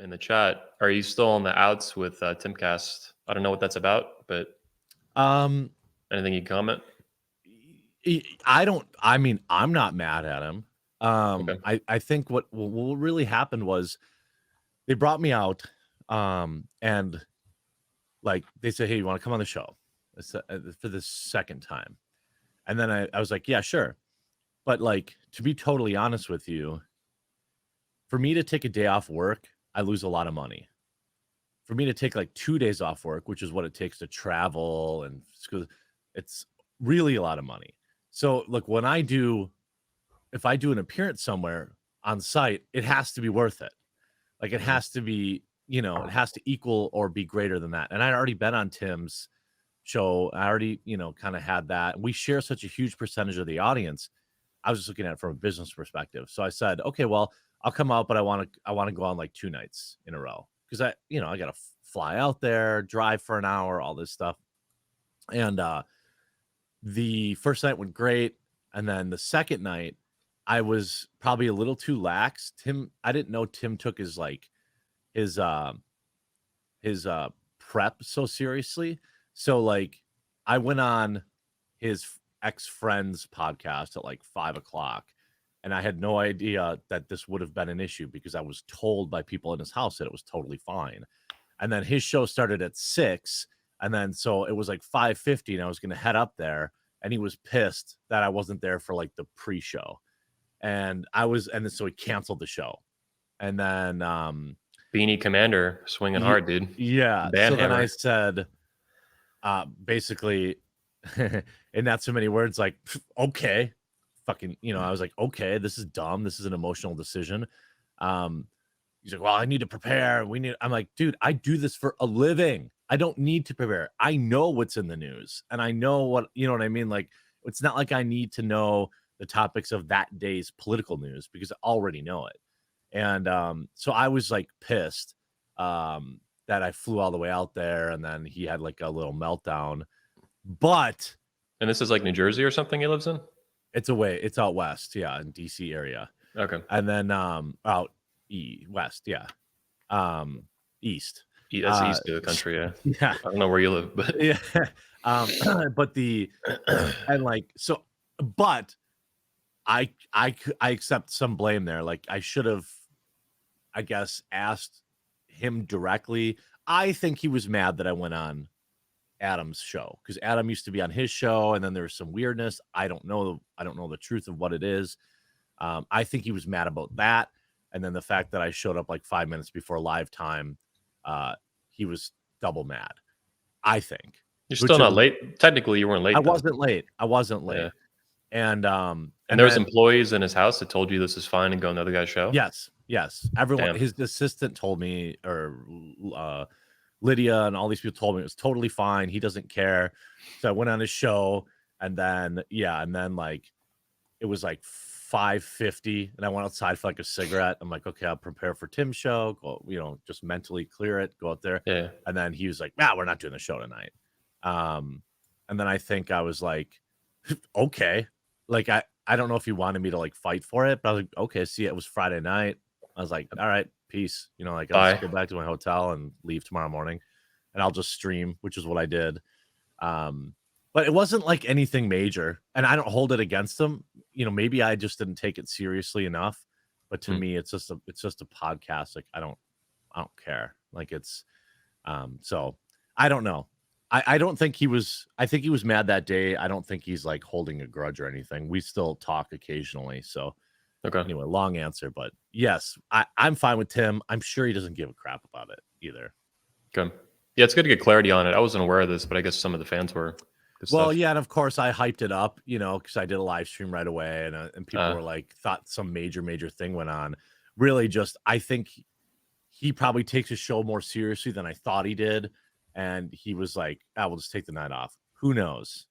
in the chat. Are you still on the outs with Timcast? I don't know what that's about, but Um, anything you comment? I don't. I mean, I'm not mad at him. Okay. I think what really happened was they brought me out, and like they said, "Hey, you want to come on the show?" For the second time, and then I was like, "Yeah, sure." But like, to be totally honest with you, for me to take a day off work, I lose a lot of money. For me to take like 2 days off work, which is what it takes to travel and school, it's really a lot of money. So look, if I do an appearance somewhere on site, it has to be worth it. Like it has to be, it has to equal or be greater than that. And I'd already been on Tim's show. I already, kind of had that. We share such a huge percentage of the audience. I was just looking at it from a business perspective. So I said, okay, well, I'll come out, but I want to go on like 2 nights in a row because I got to fly out there, drive for an hour, all this stuff. And the first night went great, and then the second night, I was probably a little too lax. I didn't know Tim took his prep so seriously. So like, I went on his ex-friend's podcast at like 5 o'clock, and I had no idea that this would have been an issue because I was told by people in his house that it was totally fine. And then his show started at 6, and then so it was like 5:50, and I was going to head up there, and he was pissed that I wasn't there for like the pre-show, and then so he canceled the show, and then Beanie Commander swinging hard, dude. yeah. Band So then I hammer. said, basically, in not so many words, like, okay, fucking, I was like, okay, this is dumb. This is an emotional decision. He's like, well, I need to prepare. I'm like, dude, I do this for a living. I don't need to prepare. I know what's in the news, and I know you know what I mean? Like, it's not like I need to know the topics of that day's political news because I already know it. And so I was like pissed that I flew all the way out there, and then he had like a little meltdown. But And this is like New Jersey or something he lives in? it's out west, yeah, in DC area. Okay. And then out west, yeah. East. That's east of the country, yeah. Yeah. I don't know where you live, but Yeah. But and like so, but I accept some blame there. Like I should have, I guess, asked him directly. I think he was mad that I went on Adam's show because Adam used to be on his show, and then there was some weirdness. I don't know the truth of what it is. I think he was mad about that, and then the fact that I showed up like 5 minutes before live time, he was double mad. I think you're still not late. Technically, you weren't late. I wasn't late. Yeah. And there was employees in his house that told you this is fine and go on the other guy's show. Yes. Everyone, his assistant told me, or Lydia and all these people told me it was totally fine. He doesn't care. So I went on his show, and then like it was like 5:50, and I went outside for like a cigarette. I'm like, okay, I'll prepare for Tim's show. Go, just mentally clear it. Go out there. Yeah. And then he was like, we're not doing the show tonight. And then I think I was like, okay, like I don't know if he wanted me to like fight for it, but I was like, okay, see, it was Friday night. I was like, all right, peace. Like I'll just go back to my hotel and leave tomorrow morning, and I'll just stream, which is what I did. But it wasn't like anything major, and I don't hold it against him. Maybe I just didn't take it seriously enough. But to me, it's just a podcast. Like I don't care. Like it's, so I don't know. I don't think he was. I think he was mad that day. I don't think he's like holding a grudge or anything. We still talk occasionally. So, okay. Anyway, long answer, but yes, I'm fine with Tim. I'm sure he doesn't give a crap about it either. Okay. Yeah, it's good to get clarity on it. I wasn't aware of this, but I guess some of the fans were. Well, yeah, and of course I hyped it up, because I did a live stream right away, and people were like, thought some major thing went on. Really, just I think he probably takes his show more seriously than I thought he did. And he was like, we'll just take the night off. Who knows?